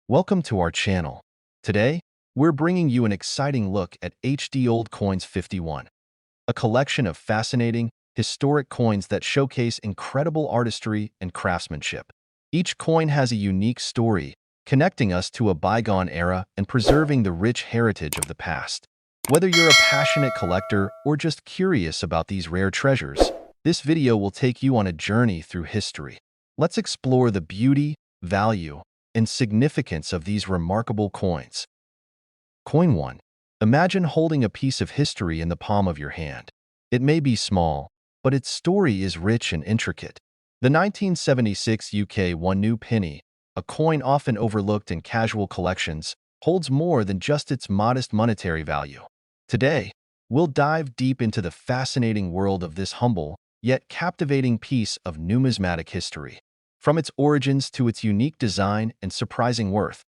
Welcome to our channel. Today, we're bringing you an exciting look at HD Old Coins 51, a collection of fascinating, historic coins that showcase incredible artistry and craftsmanship. Each coin has a unique story, connecting us to a bygone era and preserving the rich heritage of the past. Whether you're a passionate collector or just curious about these rare treasures, this video will take you on a journey through history. Let's explore the beauty, value, and significance of these remarkable coins. Coin 1. Imagine holding a piece of history in the palm of your hand. It may be small, but its story is rich and intricate. The 1976 UK 1 new penny, a coin often overlooked in casual collections, holds more than just its modest monetary value. Today, we'll dive deep into the fascinating world of this humble, yet captivating piece of numismatic history. From its origins to its unique design and surprising worth,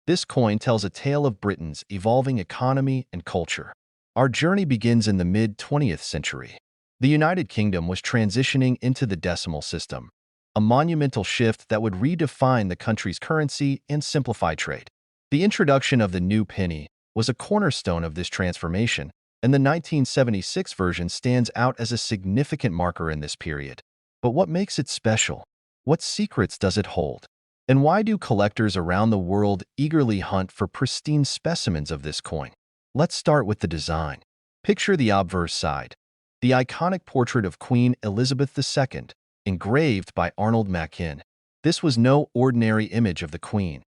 this coin tells a tale of Britain's evolving economy and culture. Our journey begins in the mid-20th century. The United Kingdom was transitioning into the decimal system, a monumental shift that would redefine the country's currency and simplify trade. The introduction of the new penny was a cornerstone of this transformation, and the 1976 version stands out as a significant marker in this period. But what makes it special? What secrets does it hold? And why do collectors around the world eagerly hunt for pristine specimens of this coin? Let's start with the design. Picture the obverse side, the iconic portrait of Queen Elizabeth II, engraved by Arnold Machin. This was no ordinary image of the Queen.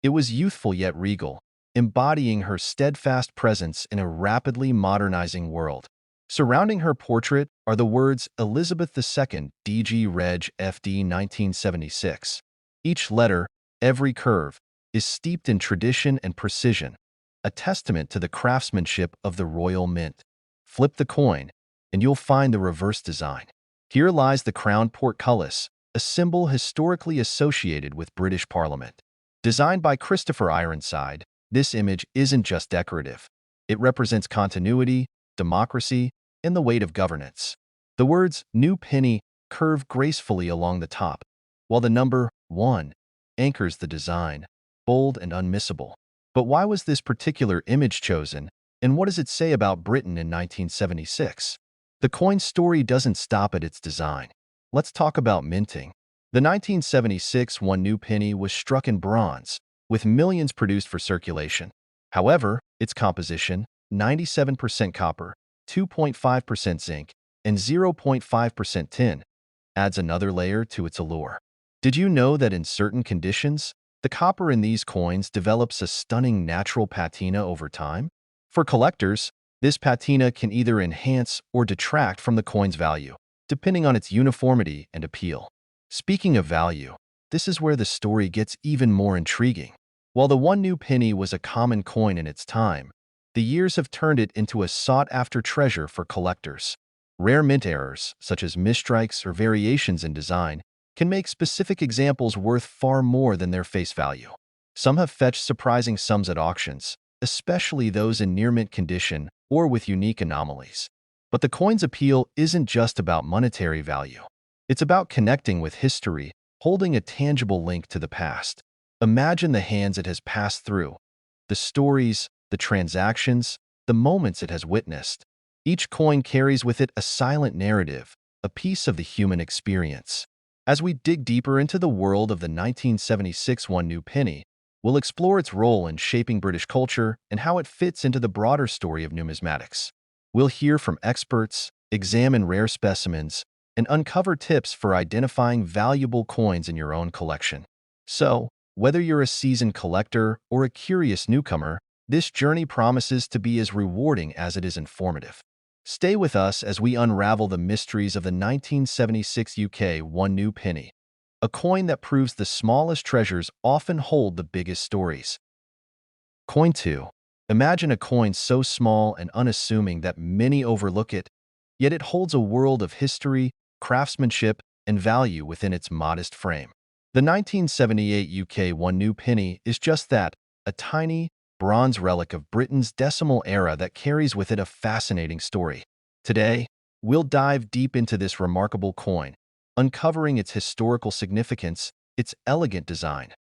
It was youthful yet regal, embodying her steadfast presence in a rapidly modernizing world. Surrounding her portrait are the words Elizabeth II, DG Reg FD 1976. Each letter, every curve, is steeped in tradition and precision, a testament to the craftsmanship of the royal mint. Flip the coin, and you'll find the reverse design. Here lies the crowned portcullis, a symbol historically associated with British Parliament. Designed by Christopher Ironside, this image isn't just decorative. It represents continuity, democracy, and the weight of governance. The words "New Penny" curve gracefully along the top, while the number 1 anchors the design, bold and unmissable. But why was this particular image chosen, and what does it say about Britain in 1976? The coin's story doesn't stop at its design. Let's talk about minting. The 1976 1 new penny was struck in bronze, with millions produced for circulation. However, its composition, 97% copper, 2.5% zinc, and 0.5% tin, adds another layer to its allure. Did you know that in certain conditions, the copper in these coins develops a stunning natural patina over time? For collectors, this patina can either enhance or detract from the coin's value, depending on its uniformity and appeal. Speaking of value, this is where the story gets even more intriguing. While the 1 new penny was a common coin in its time, the years have turned it into a sought-after treasure for collectors. Rare mint errors, such as misstrikes or variations in design, can make specific examples worth far more than their face value. Some have fetched surprising sums at auctions, especially those in near-mint condition or with unique anomalies. But the coin's appeal isn't just about monetary value. It's about connecting with history, holding a tangible link to the past. Imagine the hands it has passed through, the stories, the transactions, the moments it has witnessed. Each coin carries with it a silent narrative, a piece of the human experience. As we dig deeper into the world of the 1976 1 new penny, we'll explore its role in shaping British culture and how it fits into the broader story of numismatics. We'll hear from experts, examine rare specimens, and uncover tips for identifying valuable coins in your own collection. So, whether you're a seasoned collector or a curious newcomer, this journey promises to be as rewarding as it is informative. Stay with us as we unravel the mysteries of the 1976 UK 1 new penny, a coin that proves the smallest treasures often hold the biggest stories. Coin 2. Imagine a coin so small and unassuming that many overlook it, yet it holds a world of history, craftsmanship, and value within its modest frame. The 1978 UK 1 new penny is just that, a tiny, bronze relic of Britain's decimal era that carries with it a fascinating story. Today, we'll dive deep into this remarkable coin, uncovering its historical significance, its elegant design,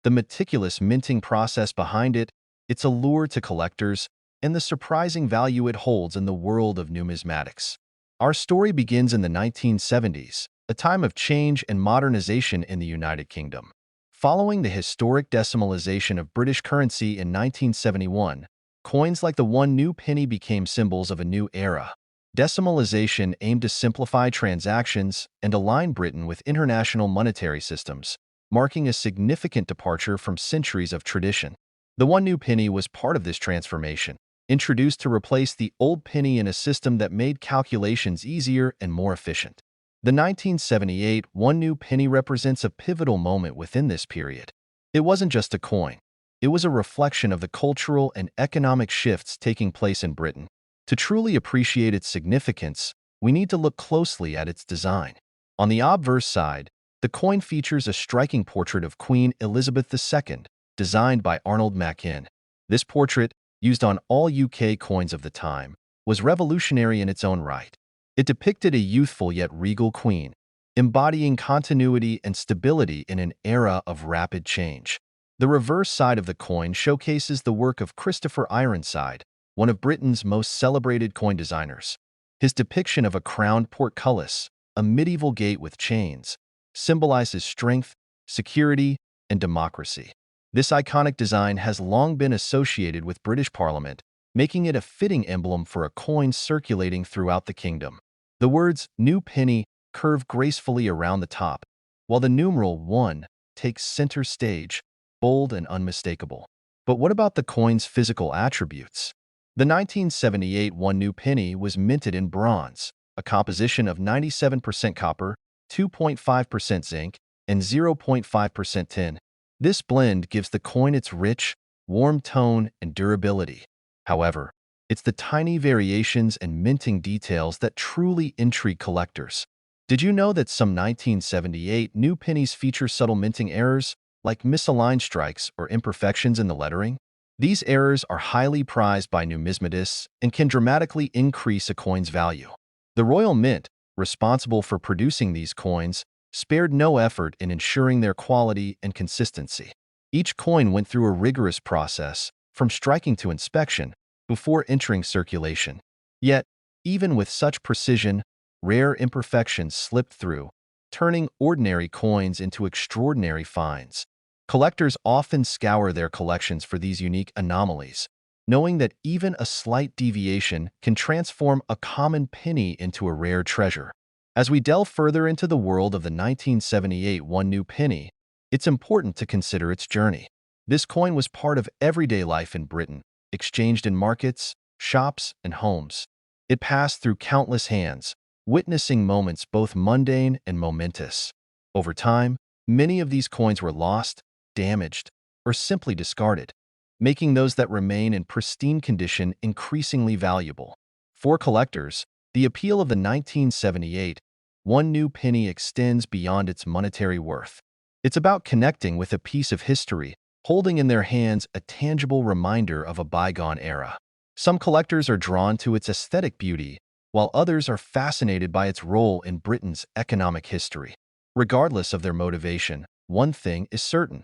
the meticulous minting process behind it, its allure to collectors, and the surprising value it holds in the world of numismatics. Our story begins in the 1970s, a time of change and modernization in the United Kingdom. Following the historic decimalization of British currency in 1971, coins like the one new penny became symbols of a new era. Decimalization aimed to simplify transactions and align Britain with international monetary systems, marking a significant departure from centuries of tradition. The one new penny was part of this transformation, introduced to replace the old penny in a system that made calculations easier and more efficient. The 1978 one new penny represents a pivotal moment within this period. It wasn't just a coin. It was a reflection of the cultural and economic shifts taking place in Britain. To truly appreciate its significance, we need to look closely at its design. On the obverse side, the coin features a striking portrait of Queen Elizabeth II, designed by Arnold Machin. This portrait, used on all UK coins of the time, was revolutionary in its own right. It depicted a youthful yet regal queen, embodying continuity and stability in an era of rapid change. The reverse side of the coin showcases the work of Christopher Ironside, one of Britain's most celebrated coin designers. His depiction of a crowned portcullis, a medieval gate with chains, symbolizes strength, security, and democracy. This iconic design has long been associated with British Parliament, making it a fitting emblem for a coin circulating throughout the kingdom. The words "New Penny" curve gracefully around the top, while the numeral 1 takes center stage, bold and unmistakable. But what about the coin's physical attributes? The 1978 one new penny was minted in bronze, a composition of 97% copper, 2.5% zinc, and 0.5% tin. This blend gives the coin its rich, warm tone and durability. However, it's the tiny variations and minting details that truly intrigue collectors. Did you know that some 1978 new pennies feature subtle minting errors, like misaligned strikes or imperfections in the lettering? These errors are highly prized by numismatists and can dramatically increase a coin's value. The Royal Mint, responsible for producing these coins, spared no effort in ensuring their quality and consistency. Each coin went through a rigorous process, from striking to inspection, before entering circulation. Yet, even with such precision, rare imperfections slipped through, turning ordinary coins into extraordinary finds. Collectors often scour their collections for these unique anomalies, knowing that even a slight deviation can transform a common penny into a rare treasure. As we delve further into the world of the 1978 one new penny, it's important to consider its journey. This coin was part of everyday life in Britain, exchanged in markets, shops, and homes. It passed through countless hands, witnessing moments both mundane and momentous. Over time, many of these coins were lost, damaged, or simply discarded, making those that remain in pristine condition increasingly valuable. For collectors, the appeal of the 1978 one new penny extends beyond its monetary worth. It's about connecting with a piece of history, holding in their hands a tangible reminder of a bygone era. Some collectors are drawn to its aesthetic beauty, while others are fascinated by its role in Britain's economic history. Regardless of their motivation, one thing is certain.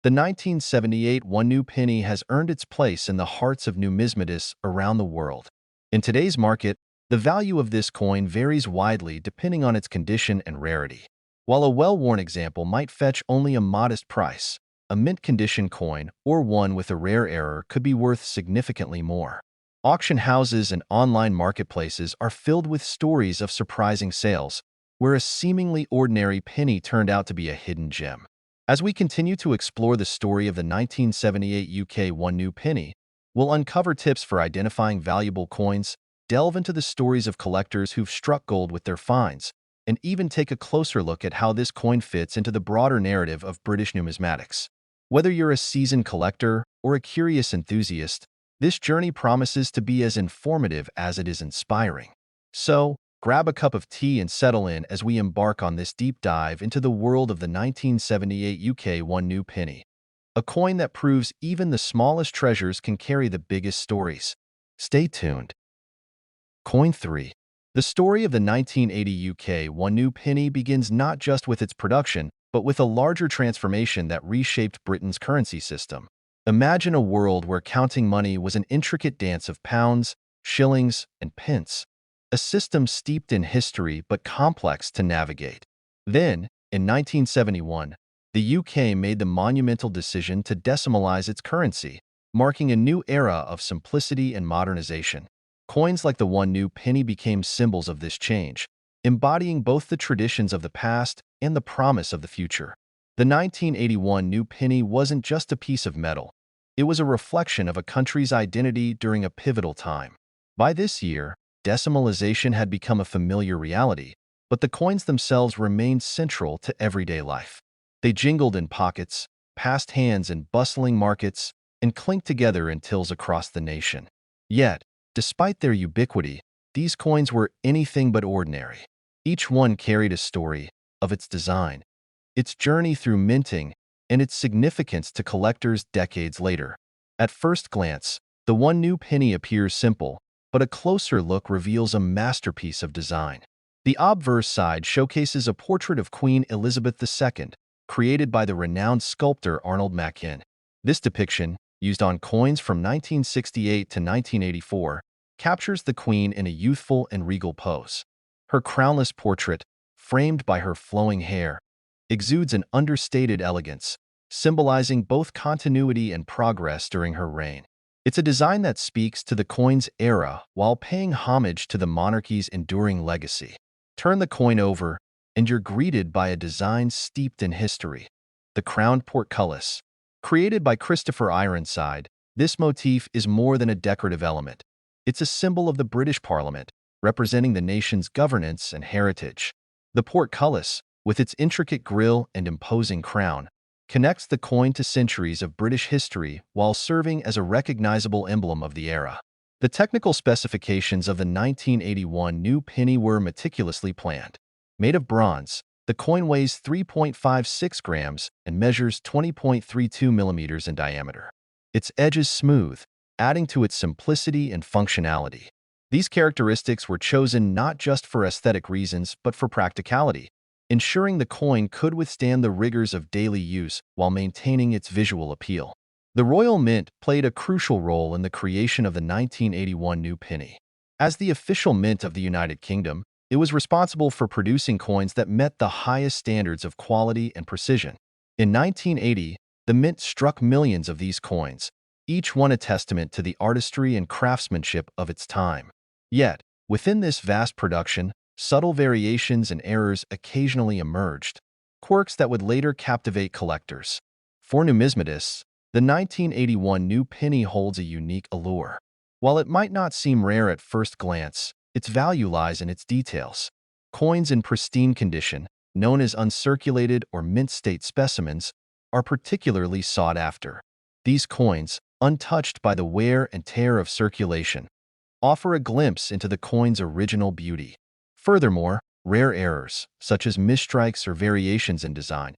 The 1978 one new penny has earned its place in the hearts of numismatists around the world. In today's market, the value of this coin varies widely depending on its condition and rarity. While a well-worn example might fetch only a modest price, a mint-condition coin or one with a rare error could be worth significantly more. Auction houses and online marketplaces are filled with stories of surprising sales, where a seemingly ordinary penny turned out to be a hidden gem. As we continue to explore the story of the 1978 UK one new penny, we'll uncover tips for identifying valuable coins, delve into the stories of collectors who've struck gold with their finds, and even take a closer look at how this coin fits into the broader narrative of British numismatics. Whether you're a seasoned collector or a curious enthusiast, this journey promises to be as informative as it is inspiring. So, grab a cup of tea and settle in as we embark on this deep dive into the world of the 1978 UK one new penny, a coin that proves even the smallest treasures can carry the biggest stories. Stay tuned. Coin 3. The story of the 1980 UK one new penny begins not just with its production, but with a larger transformation that reshaped Britain's currency system. Imagine a world where counting money was an intricate dance of pounds, shillings, and pence, a system steeped in history but complex to navigate. Then, in 1971, the UK made the monumental decision to decimalize its currency, marking a new era of simplicity and modernization. Coins like the one new penny became symbols of this change, embodying both the traditions of the past and the promise of the future. The 1981 new penny wasn't just a piece of metal. It was a reflection of a country's identity during a pivotal time. By this year, decimalization had become a familiar reality, but the coins themselves remained central to everyday life. They jingled in pockets, passed hands in bustling markets, and clinked together in tills across the nation. Yet, despite their ubiquity, these coins were anything but ordinary. Each one carried a story of its design, its journey through minting, and its significance to collectors decades later. At first glance, the one new penny appears simple, but a closer look reveals a masterpiece of design. The obverse side showcases a portrait of Queen Elizabeth II, created by the renowned sculptor Arnold Machin. This depiction, used on coins from 1968 to 1984, captures the Queen in a youthful and regal pose. Her crownless portrait, framed by her flowing hair, exudes an understated elegance, symbolizing both continuity and progress during her reign. It's a design that speaks to the coin's era while paying homage to the monarchy's enduring legacy. Turn the coin over, and you're greeted by a design steeped in history. The crowned portcullis. Created by Christopher Ironside, this motif is more than a decorative element. It's a symbol of the British Parliament, representing the nation's governance and heritage. The portcullis, with its intricate grille and imposing crown, connects the coin to centuries of British history while serving as a recognizable emblem of the era. The technical specifications of the 1981 new penny were meticulously planned. Made of bronze, the coin weighs 3.56 grams and measures 20.32 millimeters in diameter. Its edge is smooth, adding to its simplicity and functionality. These characteristics were chosen not just for aesthetic reasons but for practicality, ensuring the coin could withstand the rigors of daily use while maintaining its visual appeal. The Royal Mint played a crucial role in the creation of the 1981 new penny. As the official mint of the United Kingdom, it was responsible for producing coins that met the highest standards of quality and precision. In 1980, the mint struck millions of these coins, each one a testament to the artistry and craftsmanship of its time. Yet, within this vast production, subtle variations and errors occasionally emerged, quirks that would later captivate collectors. For numismatists, the 1981 new penny holds a unique allure. While it might not seem rare at first glance, its value lies in its details. Coins in pristine condition, known as uncirculated or mint-state specimens, are particularly sought after. These coins, untouched by the wear and tear of circulation, offer a glimpse into the coin's original beauty. Furthermore, rare errors, such as misstrikes or variations in design,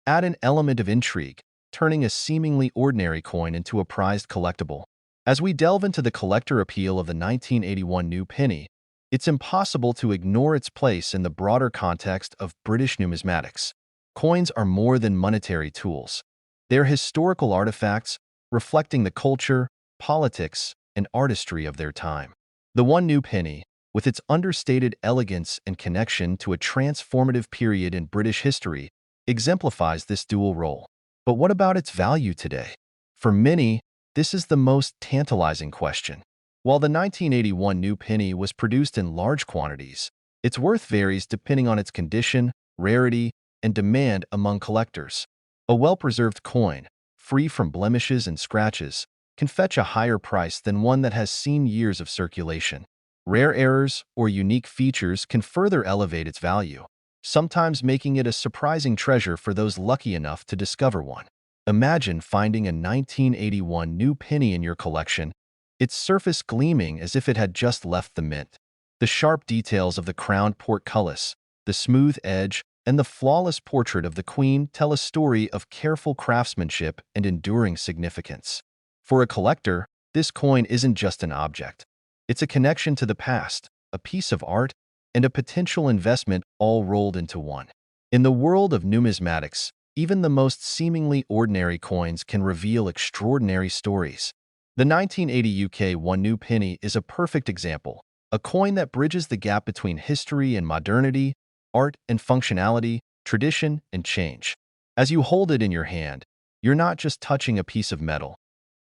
add an element of intrigue, turning a seemingly ordinary coin into a prized collectible. As we delve into the collector appeal of the 1981 new penny, it's impossible to ignore its place in the broader context of British numismatics. Coins are more than monetary tools. They're historical artifacts reflecting the culture, politics, and artistry of their time. The one new penny, with its understated elegance and connection to a transformative period in British history, exemplifies this dual role. But what about its value today? For many, this is the most tantalizing question. While the 1981 new penny was produced in large quantities, its worth varies depending on its condition, rarity, and demand among collectors. A well-preserved coin, free from blemishes and scratches, can fetch a higher price than one that has seen years of circulation. Rare errors or unique features can further elevate its value, sometimes making it a surprising treasure for those lucky enough to discover one. Imagine finding a 1981 new penny in your collection, its surface gleaming as if it had just left the mint. The sharp details of the crowned portcullis, the smooth edge, and the flawless portrait of the Queen tell a story of careful craftsmanship and enduring significance. For a collector, this coin isn't just an object. It's a connection to the past, a piece of art, and a potential investment all rolled into one. In the world of numismatics, even the most seemingly ordinary coins can reveal extraordinary stories. The 1980 UK 1 new penny is a perfect example, a coin that bridges the gap between history and modernity, art and functionality, tradition and change. As you hold it in your hand, you're not just touching a piece of metal.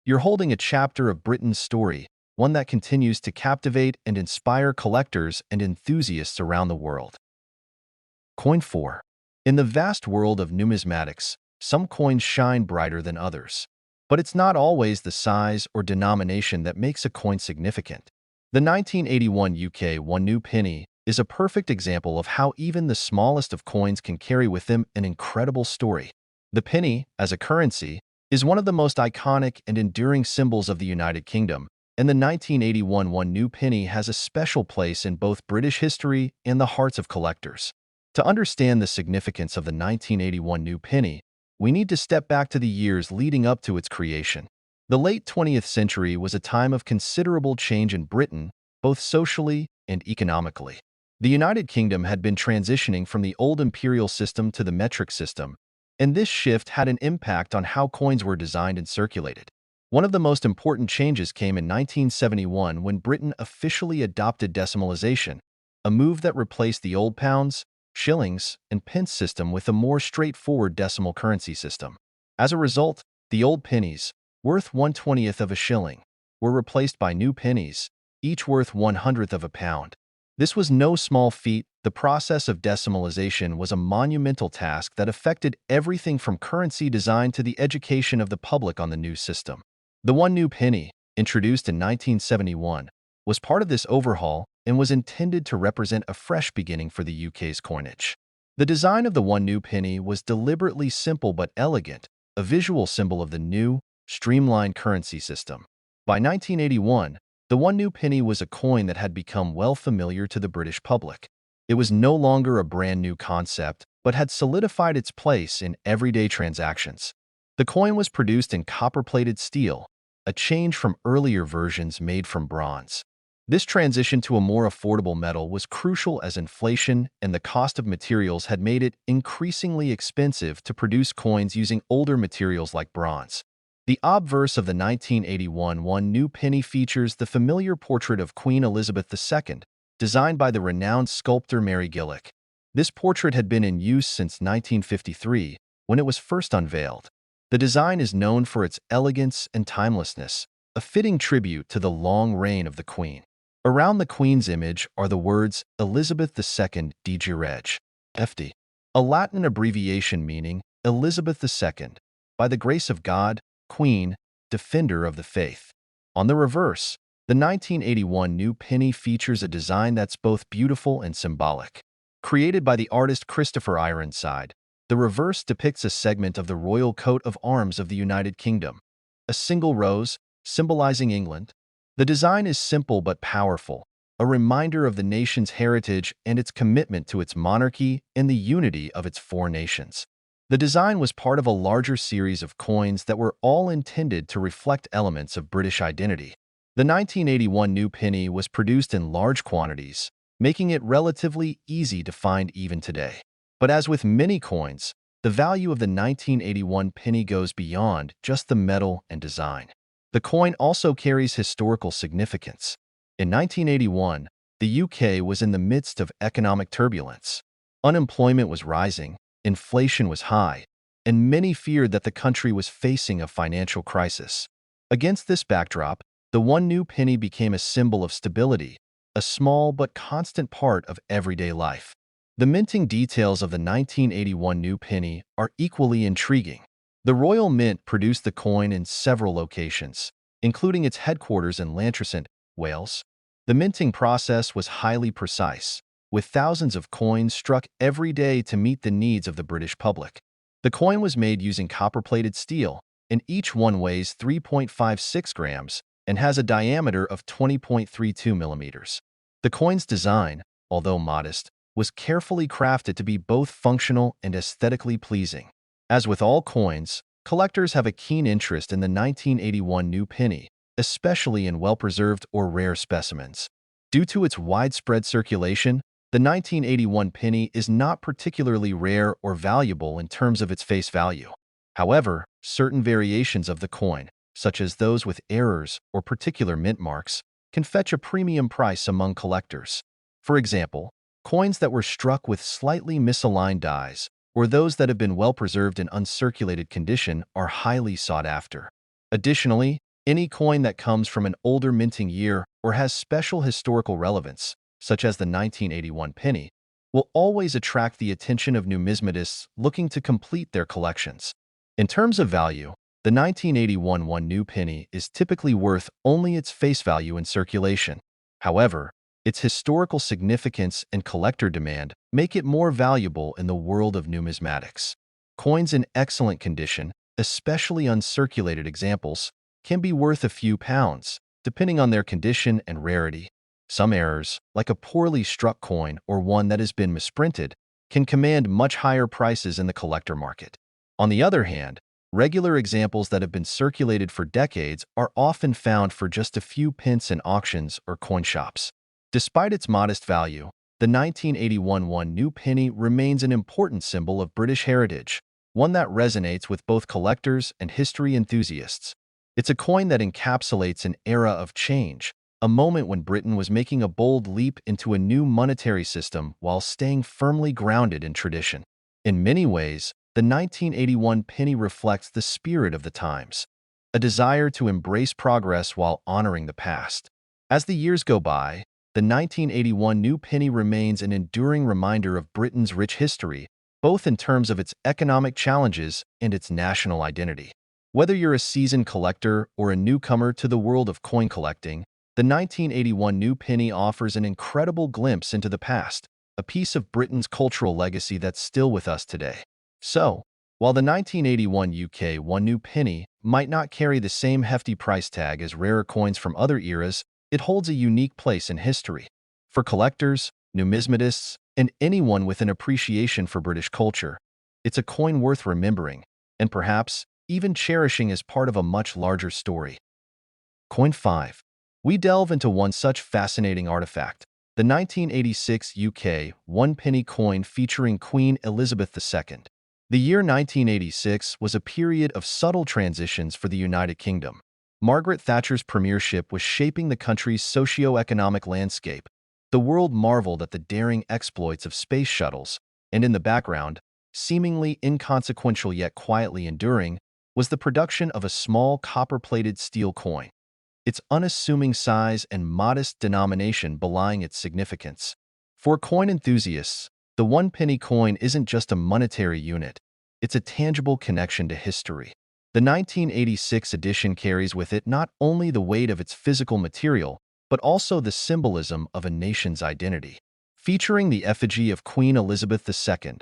You're holding a chapter of Britain's story, one that continues to captivate and inspire collectors and enthusiasts around the world. Coin 4. In the vast world of numismatics, some coins shine brighter than others. But it's not always the size or denomination that makes a coin significant. The 1981 UK 1 new penny is a perfect example of how even the smallest of coins can carry with them an incredible story. The penny, as a currency, is one of the most iconic and enduring symbols of the United Kingdom, and the 1981 1 new penny has a special place in both British history and the hearts of collectors. To understand the significance of the 1981 new penny, we need to step back to the years leading up to its creation. The late 20th century was a time of considerable change in Britain, both socially and economically. The United Kingdom had been transitioning from the old imperial system to the metric system, and this shift had an impact on how coins were designed and circulated. One of the most important changes came in 1971 when Britain officially adopted decimalization, a move that replaced the old pounds, shillings, and pence system with a more straightforward decimal currency system. As a result, the old pennies, worth 1/20th of a shilling, were replaced by new pennies, each worth 1/100th of a pound. This was no small feat. The process of decimalization was a monumental task that affected everything from currency design to the education of the public on the new system. The 1 new penny, introduced in 1971, was part of this overhaul and was intended to represent a fresh beginning for the UK's coinage. The design of the 1 new penny was deliberately simple but elegant, a visual symbol of the new, streamlined currency system. By 1981, the 1 new penny was a coin that had become well familiar to the British public. It was no longer a brand new concept, but had solidified its place in everyday transactions. The coin was produced in copper-plated steel, a change from earlier versions made from bronze. This transition to a more affordable metal was crucial as inflation and the cost of materials had made it increasingly expensive to produce coins using older materials like bronze. The obverse of the 1981 1 new penny features the familiar portrait of Queen Elizabeth II, designed by the renowned sculptor Mary Gillick. This portrait had been in use since 1953, when it was first unveiled. The design is known for its elegance and timelessness, a fitting tribute to the long reign of the Queen. Around the Queen's image are the words Elizabeth II de Reg, FD, a Latin abbreviation meaning Elizabeth II, by the grace of God, Queen, Defender of the Faith. On the reverse, the 1981 new penny features a design that's both beautiful and symbolic. Created by the artist Christopher Ironside, the reverse depicts a segment of the royal coat of arms of the United Kingdom, a single rose, symbolizing England. The design is simple but powerful, a reminder of the nation's heritage and its commitment to its monarchy and the unity of its four nations. The design was part of a larger series of coins that were all intended to reflect elements of British identity. The 1981 new penny was produced in large quantities, making it relatively easy to find even today. But as with many coins, the value of the 1981 penny goes beyond just the metal and design. The coin also carries historical significance. In 1981, the UK was in the midst of economic turbulence. Unemployment was rising, inflation was high, and many feared that the country was facing a financial crisis. Against this backdrop, the one new penny became a symbol of stability, a small but constant part of everyday life. The minting details of the 1981 new penny are equally intriguing. The Royal Mint produced the coin in several locations, including its headquarters in Llantrisant, Wales. The minting process was highly precise, with thousands of coins struck every day to meet the needs of the British public. The coin was made using copper-plated steel, and each one weighs 3.56 grams and has a diameter of 20.32 millimeters. The coin's design, although modest, was carefully crafted to be both functional and aesthetically pleasing. As with all coins, collectors have a keen interest in the 1981 new penny, especially in well-preserved or rare specimens. Due to its widespread circulation, The 1981 penny is not particularly rare or valuable in terms of its face value. However, certain variations of the coin, such as those with errors or particular mint marks, can fetch a premium price among collectors. For example, coins that were struck with slightly misaligned dies, or those that have been well preserved in uncirculated condition, are highly sought after. Additionally, any coin that comes from an older minting year or has special historical relevance, such as the 1981 penny, will always attract the attention of numismatists looking to complete their collections. In terms of value, the 1981 one new penny is typically worth only its face value in circulation. However, its historical significance and collector demand make it more valuable in the world of numismatics. Coins in excellent condition, especially uncirculated examples, can be worth a few pounds, depending on their condition and rarity. Some errors, like a poorly struck coin or one that has been misprinted, can command much higher prices in the collector market. On the other hand, regular examples that have been circulated for decades are often found for just a few pence in auctions or coin shops. Despite its modest value, the 1981 one new penny remains an important symbol of British heritage, one that resonates with both collectors and history enthusiasts. It's a coin that encapsulates an era of change, a moment when Britain was making a bold leap into a new monetary system while staying firmly grounded in tradition. In many ways, the 1981 penny reflects the spirit of the times, a desire to embrace progress while honoring the past. As the years go by, the 1981 new penny remains an enduring reminder of Britain's rich history, both in terms of its economic challenges and its national identity. Whether you're a seasoned collector or a newcomer to the world of coin collecting, the 1981 new penny offers an incredible glimpse into the past, a piece of Britain's cultural legacy that's still with us today. So, while the 1981 UK one new penny might not carry the same hefty price tag as rarer coins from other eras, it holds a unique place in history. For collectors, numismatists, and anyone with an appreciation for British culture, it's a coin worth remembering, and perhaps even cherishing as part of a much larger story. Coin 5. We delve into one such fascinating artifact, the 1986 UK one-penny coin featuring Queen Elizabeth II. The year 1986 was a period of subtle transitions for the United Kingdom. Margaret Thatcher's premiership was shaping the country's socio-economic landscape. The world marveled at the daring exploits of space shuttles, and in the background, seemingly inconsequential yet quietly enduring, was the production of a small copper-plated steel coin, its unassuming size and modest denomination belying its significance. For coin enthusiasts, the one-penny coin isn't just a monetary unit, it's a tangible connection to history. The 1986 edition carries with it not only the weight of its physical material, but also the symbolism of a nation's identity. Featuring the effigy of Queen Elizabeth II,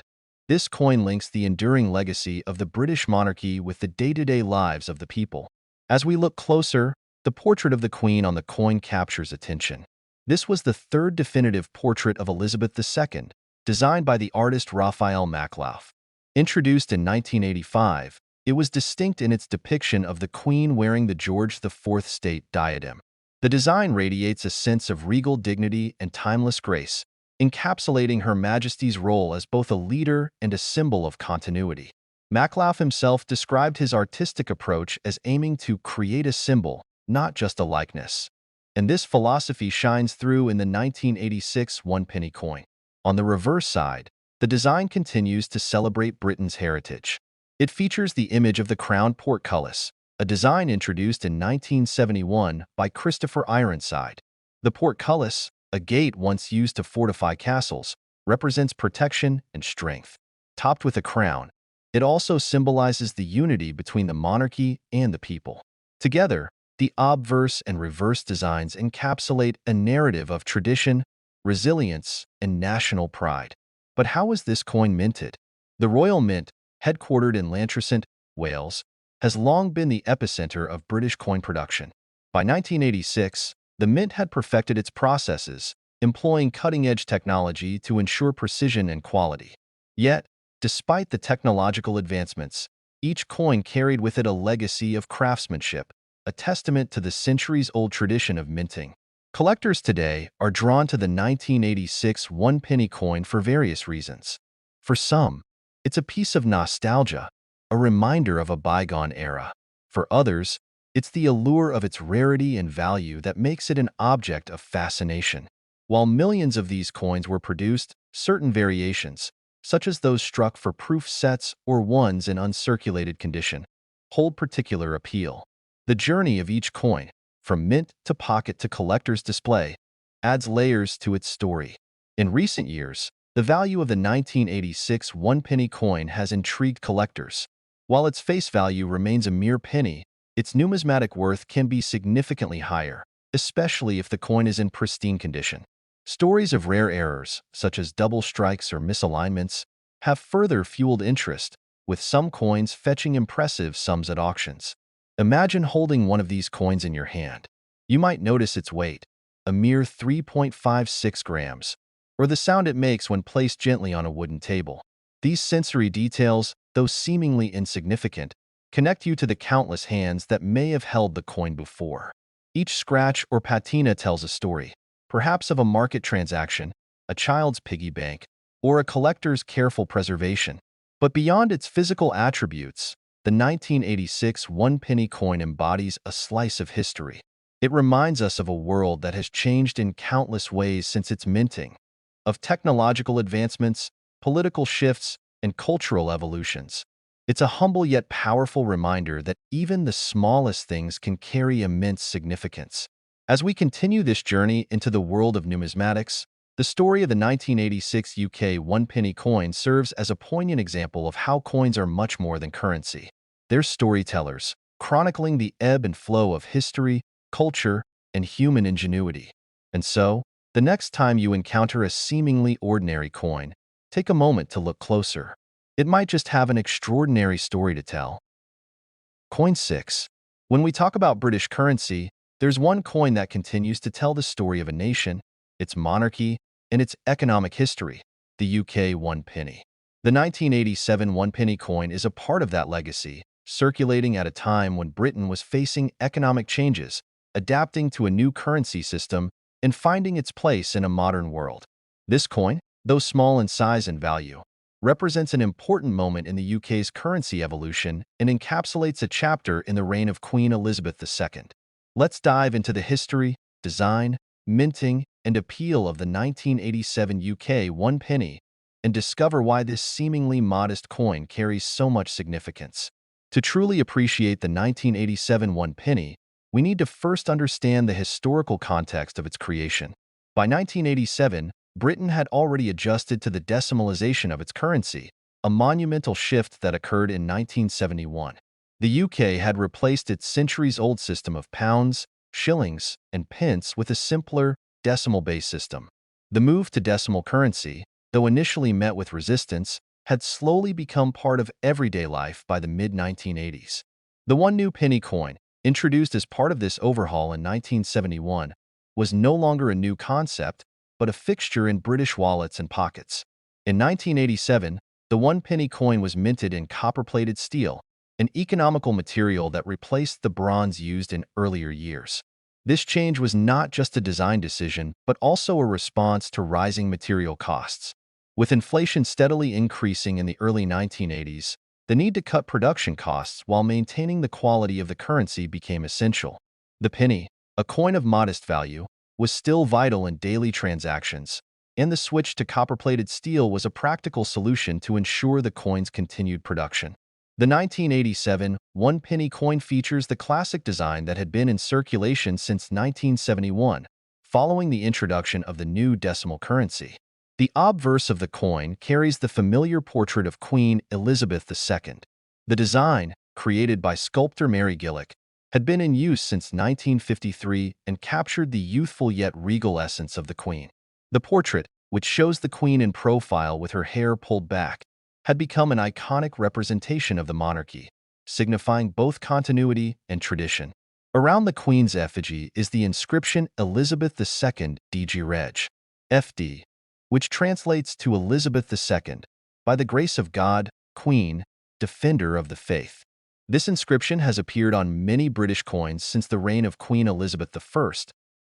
this coin links the enduring legacy of the British monarchy with the day-to-day lives of the people. As we look closer, the portrait of the Queen on the coin captures attention. This was the third definitive portrait of Elizabeth II, designed by the artist Raphael Maklauf. Introduced in 1985, it was distinct in its depiction of the Queen wearing the George IV state diadem. The design radiates a sense of regal dignity and timeless grace, encapsulating Her Majesty's role as both a leader and a symbol of continuity. Maklauf himself described his artistic approach as aiming to create a symbol, not just a likeness. And this philosophy shines through in the 1986 one-penny coin. On the reverse side, the design continues to celebrate Britain's heritage. It features the image of the crowned portcullis, a design introduced in 1971 by Christopher Ironside. The portcullis, a gate once used to fortify castles, represents protection and strength. Topped with a crown, it also symbolizes the unity between the monarchy and the people. Together, the obverse and reverse designs encapsulate a narrative of tradition, resilience, and national pride. But how was this coin minted? The Royal Mint, headquartered in Llantrisant, Wales, has long been the epicenter of British coin production. By 1986, the mint had perfected its processes, employing cutting-edge technology to ensure precision and quality. Yet, despite the technological advancements, each coin carried with it a legacy of craftsmanship, a testament to the centuries-old tradition of minting. Collectors today are drawn to the 1986 one-penny coin for various reasons. For some, it's a piece of nostalgia, a reminder of a bygone era. For others, it's the allure of its rarity and value that makes it an object of fascination. While millions of these coins were produced, certain variations, such as those struck for proof sets or ones in uncirculated condition, hold particular appeal. The journey of each coin, from mint to pocket to collector's display, adds layers to its story. In recent years, the value of the 1986 one-penny coin has intrigued collectors. While its face value remains a mere penny, its numismatic worth can be significantly higher, especially if the coin is in pristine condition. Stories of rare errors, such as double strikes or misalignments, have further fueled interest, with some coins fetching impressive sums at auctions. Imagine holding one of these coins in your hand. You might notice its weight, a mere 3.56 grams, or the sound it makes when placed gently on a wooden table. These sensory details, though seemingly insignificant, connect you to the countless hands that may have held the coin before. Each scratch or patina tells a story, perhaps of a market transaction, a child's piggy bank, or a collector's careful preservation. But beyond its physical attributes, the 1986 one-penny coin embodies a slice of history. It reminds us of a world that has changed in countless ways since its minting, of technological advancements, political shifts, and cultural evolutions. It's a humble yet powerful reminder that even the smallest things can carry immense significance. As we continue this journey into the world of numismatics, the story of the 1986 UK one-penny coin serves as a poignant example of how coins are much more than currency. They're storytellers, chronicling the ebb and flow of history, culture, and human ingenuity. And so, the next time you encounter a seemingly ordinary coin, take a moment to look closer. It might just have an extraordinary story to tell. Coin 6. When we talk about British currency, there's one coin that continues to tell the story of a nation, its monarchy, and its economic history, the UK one penny. The 1987 one penny coin is a part of that legacy, circulating at a time when Britain was facing economic changes, adapting to a new currency system, and finding its place in a modern world. This coin, though small in size and value, represents an important moment in the UK's currency evolution and encapsulates a chapter in the reign of Queen Elizabeth II. Let's dive into the history, design, minting, and appeal of the 1987 UK one penny and discover why this seemingly modest coin carries so much significance. To truly appreciate the 1987 one penny, we need to first understand the historical context of its creation. By 1987, Britain had already adjusted to the decimalization of its currency, a monumental shift that occurred in 1971. The UK had replaced its centuries-old system of pounds, shillings, and pence with a simpler, decimal-based system. The move to decimal currency, though initially met with resistance, had slowly become part of everyday life by the mid-1980s. The one new penny coin, introduced as part of this overhaul in 1971, was no longer a new concept, but a fixture in British wallets and pockets. In 1987, the one penny coin was minted in copper-plated steel, an economical material that replaced the bronze used in earlier years. This change was not just a design decision, but also a response to rising material costs. With inflation steadily increasing in the early 1980s, the need to cut production costs while maintaining the quality of the currency became essential. The penny, a coin of modest value, was still vital in daily transactions, and the switch to copper-plated steel was a practical solution to ensure the coin's continued production. The 1987 one-penny coin features the classic design that had been in circulation since 1971, following the introduction of the new decimal currency. The obverse of the coin carries the familiar portrait of Queen Elizabeth II. The design, created by sculptor Mary Gillick, had been in use since 1953 and captured the youthful yet regal essence of the Queen. The portrait, which shows the Queen in profile with her hair pulled back, had become an iconic representation of the monarchy, signifying both continuity and tradition. Around the Queen's effigy is the inscription Elizabeth II DG Reg. FD, which translates to Elizabeth II, by the grace of God, Queen, Defender of the Faith. This inscription has appeared on many British coins since the reign of Queen Elizabeth I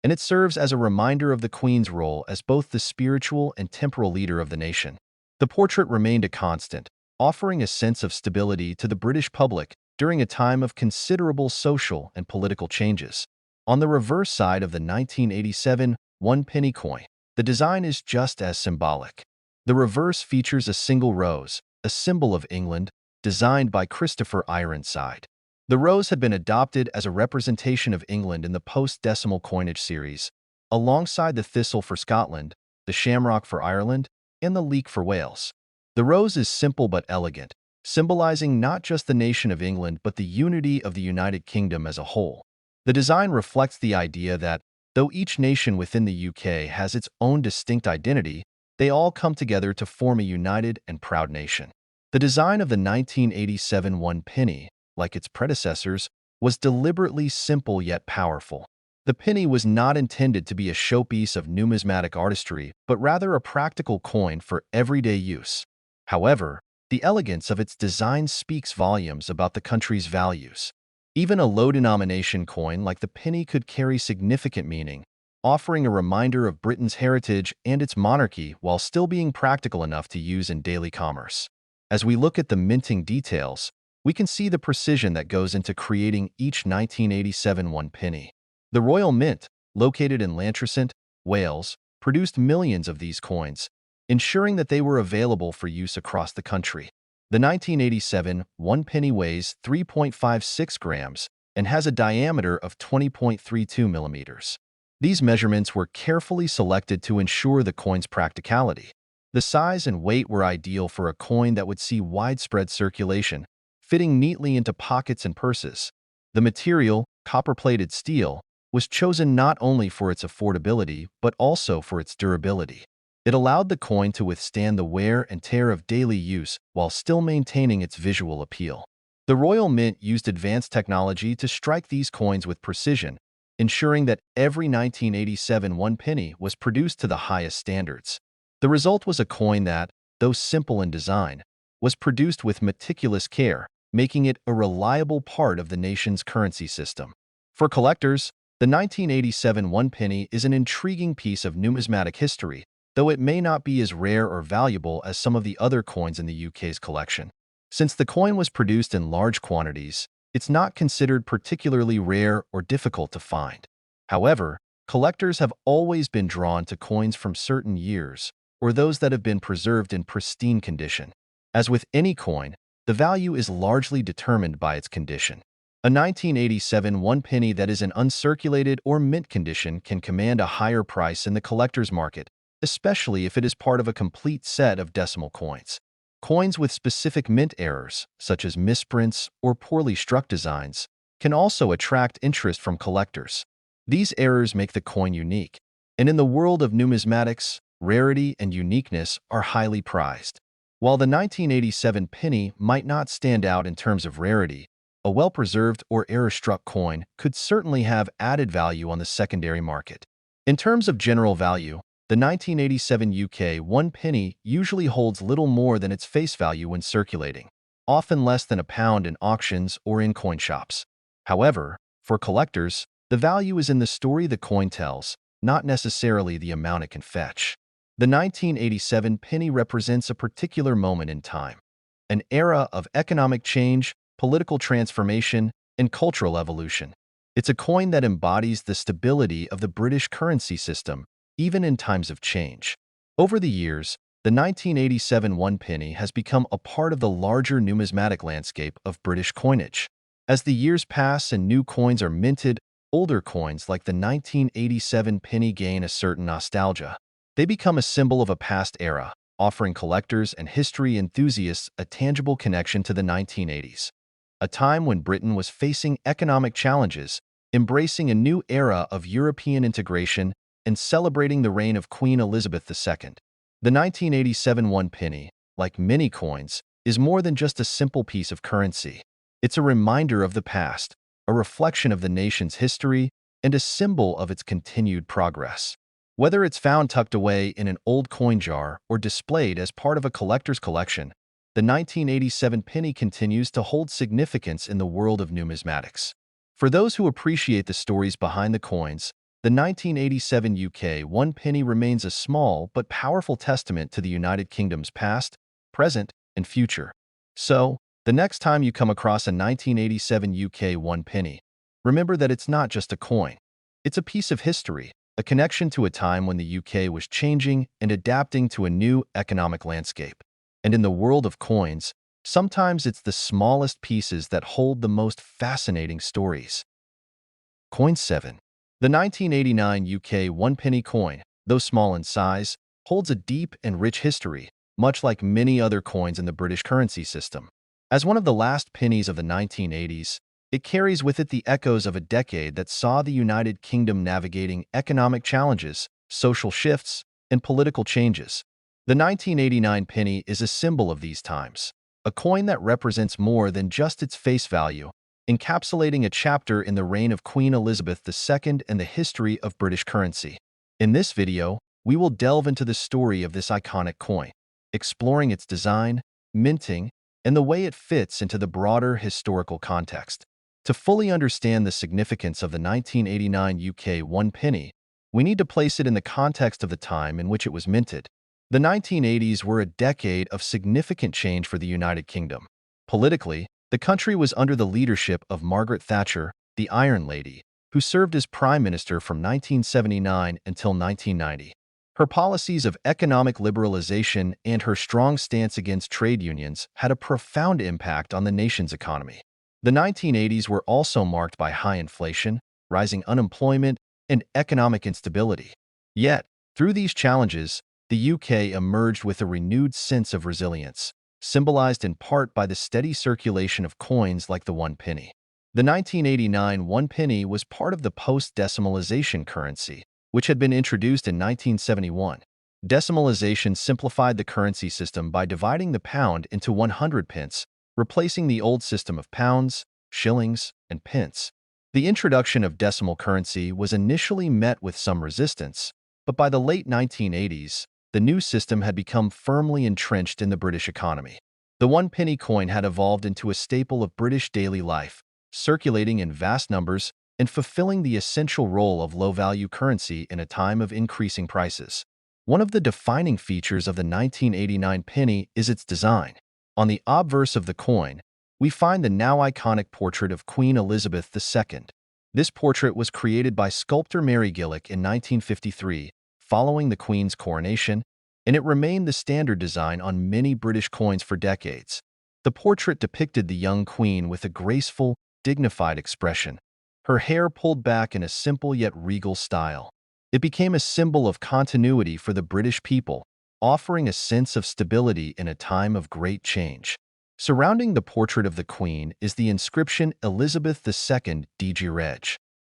and it serves as a reminder of the Queen's role as both the spiritual and temporal leader of the nation. The portrait remained a constant, offering a sense of stability to the British public during a time of considerable social and political changes. On the reverse side of the 1987 one-penny coin, the design is just as symbolic. The reverse features a single rose, a symbol of England, designed by Christopher Ironside. The rose had been adopted as a representation of England in the post-decimal coinage series, alongside the thistle for Scotland, the shamrock for Ireland, and the leek for Wales. The rose is simple but elegant, symbolizing not just the nation of England but the unity of the United Kingdom as a whole. The design reflects the idea that, though each nation within the UK has its own distinct identity, they all come together to form a united and proud nation. The design of the 1987 one penny, like its predecessors, was deliberately simple yet powerful. The penny was not intended to be a showpiece of numismatic artistry, but rather a practical coin for everyday use. However, the elegance of its design speaks volumes about the country's values. Even a low-denomination coin like the penny could carry significant meaning, offering a reminder of Britain's heritage and its monarchy while still being practical enough to use in daily commerce. As we look at the minting details, we can see the precision that goes into creating each 1987 one penny. The Royal Mint, located in Llantrisant, Wales, produced millions of these coins, ensuring that they were available for use across the country. The 1987 one penny weighs 3.56 grams and has a diameter of 20.32 millimeters. These measurements were carefully selected to ensure the coin's practicality. The size and weight were ideal for a coin that would see widespread circulation, fitting neatly into pockets and purses. The material, copper-plated steel, was chosen not only for its affordability but also for its durability. It allowed the coin to withstand the wear and tear of daily use while still maintaining its visual appeal. The Royal Mint used advanced technology to strike these coins with precision, ensuring that every 1987 one penny was produced to the highest standards. The result was a coin that, though simple in design, was produced with meticulous care, making it a reliable part of the nation's currency system. For collectors, the 1987 one penny is an intriguing piece of numismatic history, though it may not be as rare or valuable as some of the other coins in the UK's collection. Since the coin was produced in large quantities, it's not considered particularly rare or difficult to find. However, collectors have always been drawn to coins from certain years or those that have been preserved in pristine condition. As with any coin, the value is largely determined by its condition. A 1987 one penny that is in uncirculated or mint condition can command a higher price in the collector's market, especially if it is part of a complete set of decimal coins. Coins with specific mint errors, such as misprints or poorly struck designs, can also attract interest from collectors. These errors make the coin unique, and in the world of numismatics, rarity and uniqueness are highly prized. While the 1987 penny might not stand out in terms of rarity, a well-preserved or error-struck coin could certainly have added value on the secondary market. In terms of general value, the 1987 UK one penny usually holds little more than its face value when circulating, often less than £1 in auctions or in coin shops. However, for collectors, the value is in the story the coin tells, not necessarily the amount it can fetch. The 1987 penny represents a particular moment in time, an era of economic change, political transformation, and cultural evolution. It's a coin that embodies the stability of the British currency system, even in times of change. Over the years, the 1987 one penny has become a part of the larger numismatic landscape of British coinage. As the years pass and new coins are minted, older coins like the 1987 penny gain a certain nostalgia. They become a symbol of a past era, offering collectors and history enthusiasts a tangible connection to the 1980s, a time when Britain was facing economic challenges, embracing a new era of European integration, and celebrating the reign of Queen Elizabeth II. The 1987 one penny, like many coins, is more than just a simple piece of currency. It's a reminder of the past, a reflection of the nation's history, and a symbol of its continued progress. Whether it's found tucked away in an old coin jar or displayed as part of a collector's collection, the 1987 penny continues to hold significance in the world of numismatics. For those who appreciate the stories behind the coins, The 1987 UK one penny remains a small but powerful testament to the United Kingdom's past, present, and future. So, the next time you come across a 1987 UK one penny, remember that it's not just a coin. It's a piece of history, a connection to a time when the UK was changing and adapting to a new economic landscape. And in the world of coins, sometimes it's the smallest pieces that hold the most fascinating stories. Coin 7. The 1989 UK one penny coin, though small in size, holds a deep and rich history, much like many other coins in the British currency system. As one of the last pennies of the 1980s, it carries with it the echoes of a decade that saw the United Kingdom navigating economic challenges, social shifts, and political changes. The 1989 penny is a symbol of these times, a coin that represents more than just its face value, encapsulating a chapter in the reign of Queen Elizabeth II and the history of British currency. In this video, we will delve into the story of this iconic coin, exploring its design, minting, and the way it fits into the broader historical context. To fully understand the significance of the 1989 UK one penny, we need to place it in the context of the time in which it was minted. The 1980s were a decade of significant change for the United Kingdom. Politically, the country was under the leadership of Margaret Thatcher, the Iron Lady, who served as Prime Minister from 1979 until 1990. Her policies of economic liberalization and her strong stance against trade unions had a profound impact on the nation's economy. The 1980s were also marked by high inflation, rising unemployment, and economic instability. Yet, through these challenges, the UK emerged with a renewed sense of resilience, symbolized in part by the steady circulation of coins like the one penny. The 1989 one penny was part of the post-decimalization currency, which had been introduced in 1971. Decimalization simplified the currency system by dividing the pound into 100 pence, replacing the old system of pounds, shillings, and pence. The introduction of decimal currency was initially met with some resistance, but by the late 1980s, the new system had become firmly entrenched in the British economy. The one penny coin had evolved into a staple of British daily life, circulating in vast numbers and fulfilling the essential role of low-value currency in a time of increasing prices. One of the defining features of the 1989 penny is its design. On the obverse of the coin, we find the now iconic portrait of Queen Elizabeth II. This portrait was created by sculptor Mary Gillick in 1953, following the Queen's coronation, and it remained the standard design on many British coins for decades. The portrait depicted the young Queen with a graceful, dignified expression, her hair pulled back in a simple yet regal style. It became a symbol of continuity for the British people, offering a sense of stability in a time of great change. Surrounding the portrait of the Queen is the inscription Elizabeth II DG Reg.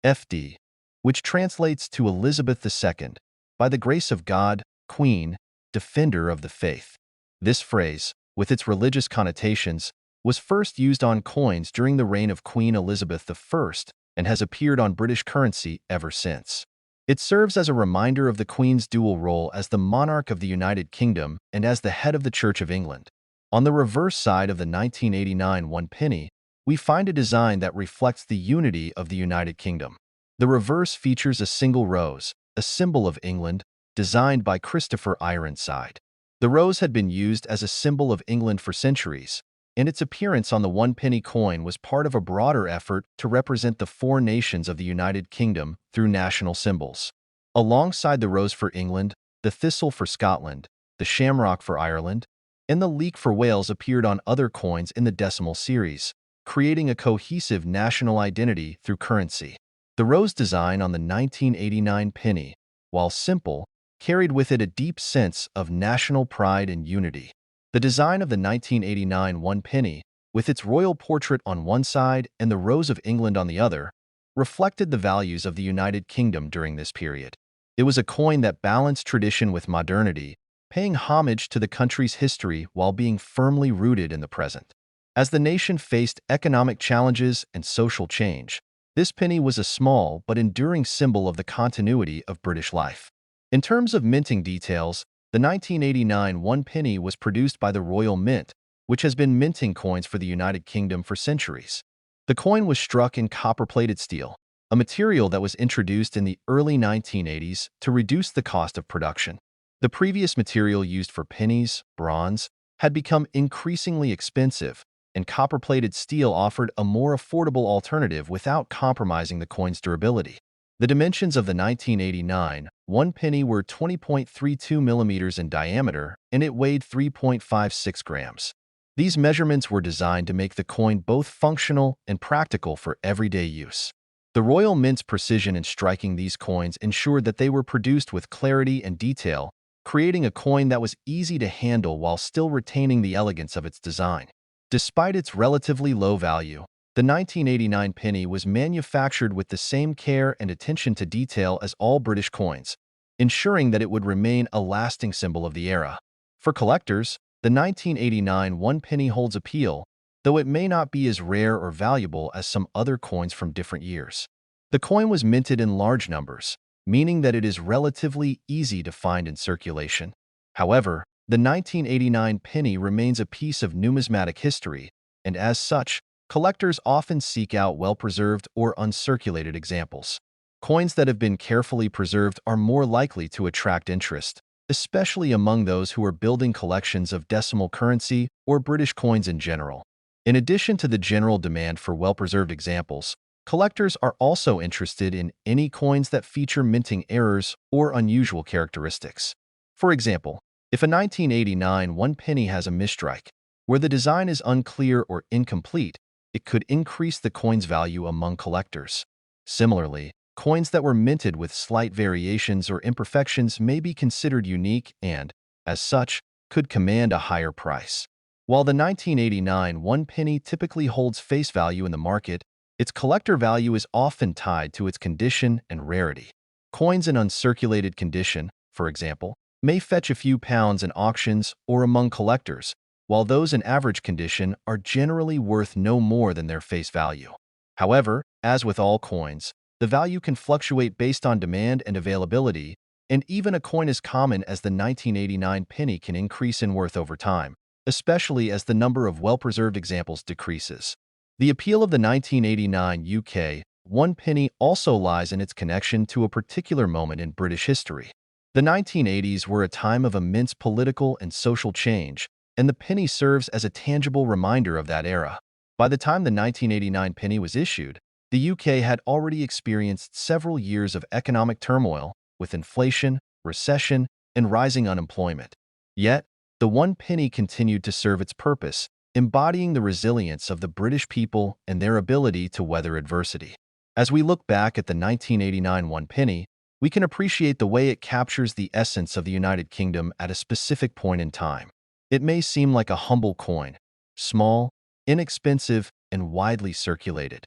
FD, which translates to Elizabeth II, by the grace of God, Queen, Defender of the Faith. This phrase, with its religious connotations, was first used on coins during the reign of Queen Elizabeth I and has appeared on British currency ever since. It serves as a reminder of the Queen's dual role as the monarch of the United Kingdom and as the head of the Church of England. On the reverse side of the 1989 one penny, we find a design that reflects the unity of the United Kingdom. The reverse features a single rose, a symbol of England, designed by Christopher Ironside. The rose had been used as a symbol of England for centuries, and its appearance on the one penny coin was part of a broader effort to represent the four nations of the United Kingdom through national symbols. Alongside the rose for England, the thistle for Scotland, the shamrock for Ireland, and the leek for Wales appeared on other coins in the decimal series, creating a cohesive national identity through currency. The rose design on the 1989 penny, while simple, carried with it a deep sense of national pride and unity. The design of the 1989 one penny, with its royal portrait on one side and the Rose of England on the other, reflected the values of the United Kingdom during this period. It was a coin that balanced tradition with modernity, paying homage to the country's history while being firmly rooted in the present. As the nation faced economic challenges and social change, this penny was a small but enduring symbol of the continuity of British life. In terms of minting details, the 1989 one penny was produced by the Royal Mint, which has been minting coins for the United Kingdom for centuries. The coin was struck in copper-plated steel, a material that was introduced in the early 1980s to reduce the cost of production. The previous material used for pennies, bronze, had become increasingly expensive, and copper-plated steel offered a more affordable alternative without compromising the coin's durability. The dimensions of the 1989 one penny were 20.32 millimeters in diameter, and it weighed 3.56 grams. These measurements were designed to make the coin both functional and practical for everyday use. The Royal Mint's precision in striking these coins ensured that they were produced with clarity and detail, creating a coin that was easy to handle while still retaining the elegance of its design. Despite its relatively low value, the 1989 penny was manufactured with the same care and attention to detail as all British coins, ensuring that it would remain a lasting symbol of the era. For collectors, the 1989 one penny holds appeal, though it may not be as rare or valuable as some other coins from different years. The coin was minted in large numbers, meaning that it is relatively easy to find in circulation. However, the 1989 penny remains a piece of numismatic history, and as such, collectors often seek out well-preserved or uncirculated examples. Coins that have been carefully preserved are more likely to attract interest, especially among those who are building collections of decimal currency or British coins in general. In addition to the general demand for well-preserved examples, collectors are also interested in any coins that feature minting errors or unusual characteristics. For example, if a 1989 one penny has a misstrike, where the design is unclear or incomplete, it could increase the coin's value among collectors. Similarly, coins that were minted with slight variations or imperfections may be considered unique and, as such, could command a higher price. While the 1989 one penny typically holds face value in the market, its collector value is often tied to its condition and rarity. Coins in uncirculated condition, for example, may fetch a few pounds in auctions or among collectors, while those in average condition are generally worth no more than their face value. However, as with all coins, the value can fluctuate based on demand and availability, and even a coin as common as the 1989 penny can increase in worth over time, especially as the number of well-preserved examples decreases. The appeal of the 1989 UK one penny also lies in its connection to a particular moment in British history. The 1980s were a time of immense political and social change, and the penny serves as a tangible reminder of that era. By the time the 1989 penny was issued, the UK had already experienced several years of economic turmoil, with inflation, recession, and rising unemployment. Yet, the one penny continued to serve its purpose, embodying the resilience of the British people and their ability to weather adversity. As we look back at the 1989 one penny, we can appreciate the way it captures the essence of the United Kingdom at a specific point in time. It may seem like a humble coin, small, inexpensive, and widely circulated,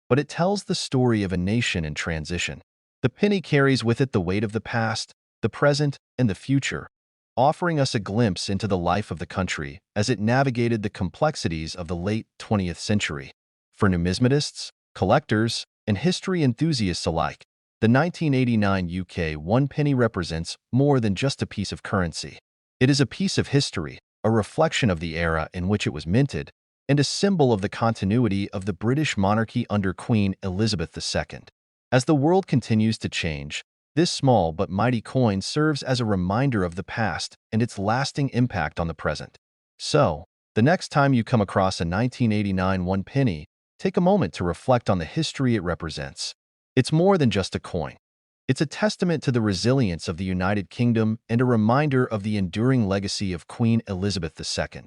but it tells the story of a nation in transition. The penny carries with it the weight of the past, the present, and the future, offering us a glimpse into the life of the country as it navigated the complexities of the late 20th century. For numismatists, collectors, and history enthusiasts alike, the 1989 UK one penny represents more than just a piece of currency. It is a piece of history, a reflection of the era in which it was minted, and a symbol of the continuity of the British monarchy under Queen Elizabeth II. As the world continues to change, this small but mighty coin serves as a reminder of the past and its lasting impact on the present. So, the next time you come across a 1989 one penny, take a moment to reflect on the history it represents. It's more than just a coin. It's a testament to the resilience of the United Kingdom and a reminder of the enduring legacy of Queen Elizabeth II.